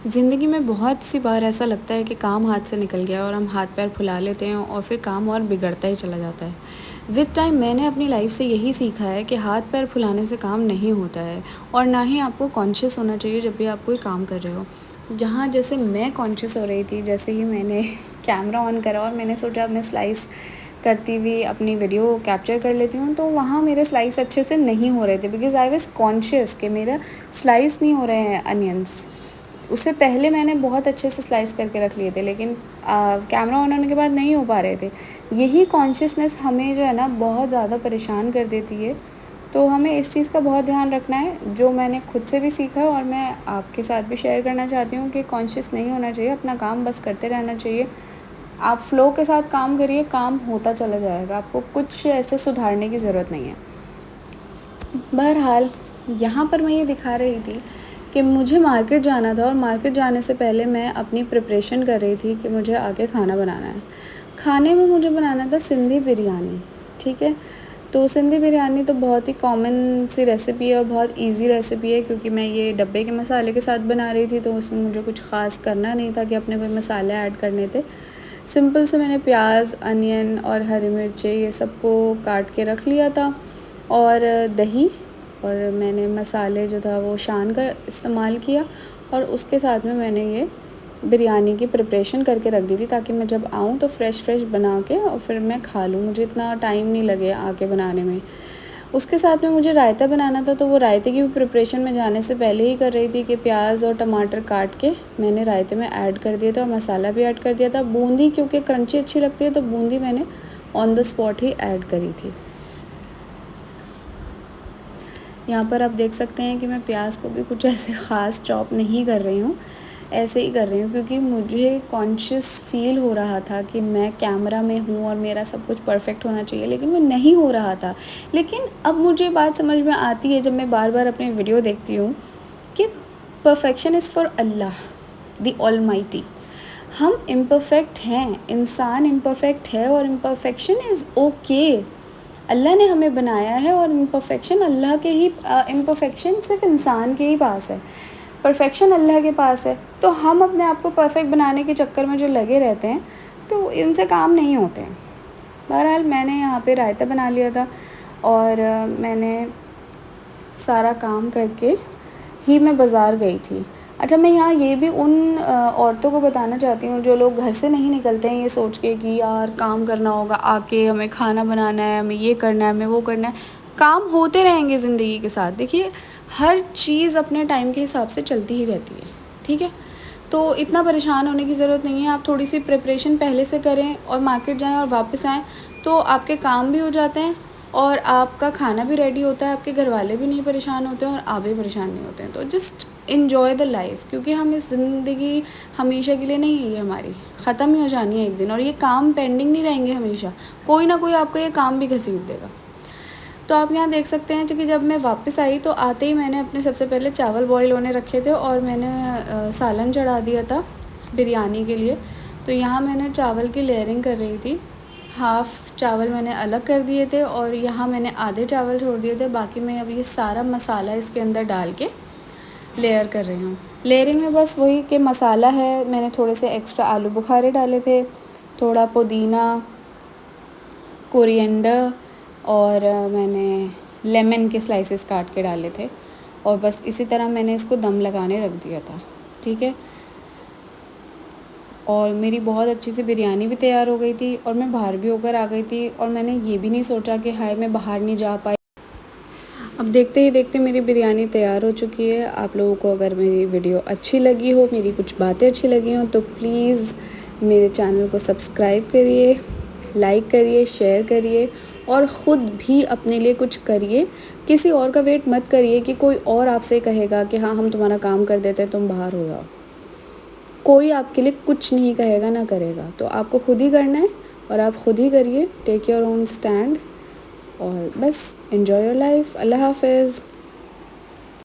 ज़िंदगी में बहुत सी बार ऐसा लगता है कि काम हाथ से निकल गया और हम हाथ पैर फुला लेते हैं और फिर काम और बिगड़ता ही चला जाता है। विद टाइम मैंने अपनी लाइफ से यही सीखा है कि हाथ पैर फुलाने से काम नहीं होता है और ना ही आपको कॉन्शियस होना चाहिए जब भी आप कोई काम कर रहे हो। जहाँ जैसे मैं कॉन्शियस हो रही थी, जैसे ही मैंने कैमरा ऑन करा और मैंने सोचा मैं स्लाइस करती हुई अपनी वीडियो कैप्चर कर लेती हूँ, तो वहाँ मेरे स्लाइस अच्छे से नहीं हो रहे थे बिकॉज़ आई वाज़ कॉन्शियस कि मेरा स्लाइस नहीं हो रहे हैं अनियंस। उससे पहले मैंने बहुत अच्छे से स्लाइस करके रख लिए थे, लेकिन कैमरा ऑन होने के बाद नहीं हो पा रहे थे। यही कॉन्शियसनेस हमें जो है ना बहुत ज़्यादा परेशान कर देती है। तो हमें इस चीज़ का बहुत ध्यान रखना है, जो मैंने खुद से भी सीखा है और मैं आपके साथ भी शेयर करना चाहती हूँ कि कॉन्शियस नहीं होना चाहिए, अपना काम बस करते रहना चाहिए। आप फ़्लो के साथ काम करिए, काम होता चला जाएगा, आपको कुछ ऐसे सुधारने की ज़रूरत नहीं है। बहरहाल, यहाँ पर मैं ये दिखा रही थी कि मुझे मार्केट जाना था और मार्केट जाने से पहले मैं अपनी प्रिपरेशन कर रही थी कि मुझे आगे खाना बनाना है। खाने में मुझे बनाना था सिंधी बिरयानी, ठीक है। तो सिंधी बिरयानी तो बहुत ही कॉमन सी रेसिपी है और बहुत इजी रेसिपी है, क्योंकि मैं ये डब्बे के मसाले के साथ बना रही थी, तो उसमें मुझे कुछ ख़ास करना नहीं था कि अपने कोई मसाले ऐड करने थे। सिंपल से मैंने प्याज, अनियन और हरी मिर्चें ये सबको काट के रख लिया था, और दही, और मैंने मसाले जो था वो छान कर इस्तेमाल किया, और उसके साथ में मैंने ये बिरयानी की प्रिपरेशन करके रख दी थी, ताकि मैं जब आऊँ तो फ़्रेश बना के और फिर मैं खा लूँ, मुझे इतना टाइम नहीं लगे आके बनाने में। उसके साथ में मुझे रायता बनाना था, तो वो रायते की भी प्रिपरेशन मैं जाने से पहले ही कर रही थी कि प्याज और टमाटर काट के मैंने रायते में ऐड कर दिया था और मसाला भी ऐड कर दिया था। बूंदी क्योंकि क्रंची अच्छी लगती है, तो बूंदी मैंने on the spot he add करी थी। यहाँ पर आप देख सकते हैं कि मैं प्याज को भी कुछ ऐसे ख़ास चॉप नहीं कर रही हूँ, ऐसे ही कर रही हूँ क्योंकि मुझे कॉन्शियस फ़ील हो रहा था कि मैं कैमरा में हूँ और मेरा सब कुछ परफ़ेक्ट होना चाहिए, लेकिन वो नहीं हो रहा था। लेकिन अब मुझे बात समझ में आती है जब मैं बार-बार अपनी वीडियो देखती हूँ कि perfection is for Allah, the almighty. हम इम्परफेक्ट हैं, इंसान इम्परफेक्ट है और इम्परफेक्शन इज़ ओके। अल्लाह ने हमें बनाया है और इम्परफेक्शन अल्लाह के ही इम्परफेक्शन सिर्फ इंसान के ही पास है, परफेक्शन अल्लाह के पास है। तो हम अपने आप को परफेक्ट बनाने के चक्कर में जो लगे रहते हैं, तो इनसे काम नहीं होते हैं। बहरहाल मैंने यहाँ पे रायता बना लिया था और मैंने सारा काम करके ही मैं बाज़ार गई थी। अच्छा, मैं यहाँ ये भी उन औरतों को बताना चाहती हूँ जो लोग घर से नहीं निकलते हैं ये सोच के कि यार काम करना होगा आके, हमें खाना बनाना है, हमें ये करना है, हमें वो करना है। काम होते रहेंगे ज़िंदगी के साथ। देखिए, हर चीज़ अपने टाइम के हिसाब से चलती ही रहती है, ठीक है। तो इतना परेशान होने की ज़रूरत नहीं है। आप थोड़ी सी प्रिपरेशन पहले से करें और मार्केट जाएँ और वापस आएँ, तो आपके काम भी हो जाते हैं और आपका खाना भी रेडी होता है, आपके घर वाले भी नहीं परेशान होते हैं और आप भी परेशान नहीं होते हैं। तो जस्ट इन्जॉय द लाइफ, क्योंकि हम इस ज़िंदगी हमेशा के लिए नहीं है, ये हमारी ख़त्म ही हो जानी है एक दिन, और ये काम पेंडिंग नहीं रहेंगे हमेशा। कोई ना कोई आपका ये काम भी घसीट देगा। तो आप यहाँ देख सकते हैं कि जब मैं वापस आई तो आते ही मैंने अपने सबसे पहले चावल बॉईल होने रखे थे और मैंने सालन चढ़ा दिया था बिरयानी के लिए। तो यहाँ मैंने चावल की लेयरिंग कर रही थी। हाफ़ चावल मैंने अलग कर दिए थे और यहाँ मैंने आधे चावल छोड़ दिए थे। बाकी मैं अब ये सारा मसाला इसके अंदर डाल के लेयर कर रही हूँ। लेयरिंग में बस वही कि मसाला है, मैंने थोड़े से एक्स्ट्रा आलू बुखारे डाले थे, थोड़ा पुदीना, कोरिएंडर, और मैंने लेमन के स्लाइसेस काट के डाले थे, और बस इसी तरह मैंने इसको दम लगाने रख दिया था, ठीक है। और मेरी बहुत अच्छी सी बिरयानी भी तैयार हो गई थी और मैं बाहर भी होकर आ गई थी, और मैंने ये भी नहीं सोचा कि हाय मैं बाहर नहीं जा पाई। अब देखते ही देखते मेरी बिरयानी तैयार हो चुकी है। आप लोगों को अगर मेरी वीडियो अच्छी लगी हो, मेरी कुछ बातें अच्छी लगी हों, तो प्लीज़ मेरे चैनल को सब्सक्राइब करिए, लाइक करिए, शेयर करिए और ख़ुद भी अपने लिए कुछ करिए। किसी और का वेट मत करिए कि कोई और आपसे कहेगा कि हाँ हम तुम्हारा काम कर देते हैं, तुम बाहर हो जाओ। कोई आपके लिए कुछ नहीं कहेगा, ना करेगा। तो आपको खुद ही करना है और आप खुद ही करिए। टेक योर ओन स्टैंड और बस एन्जॉय योर लाइफ। अल्लाह हाफ़िज़।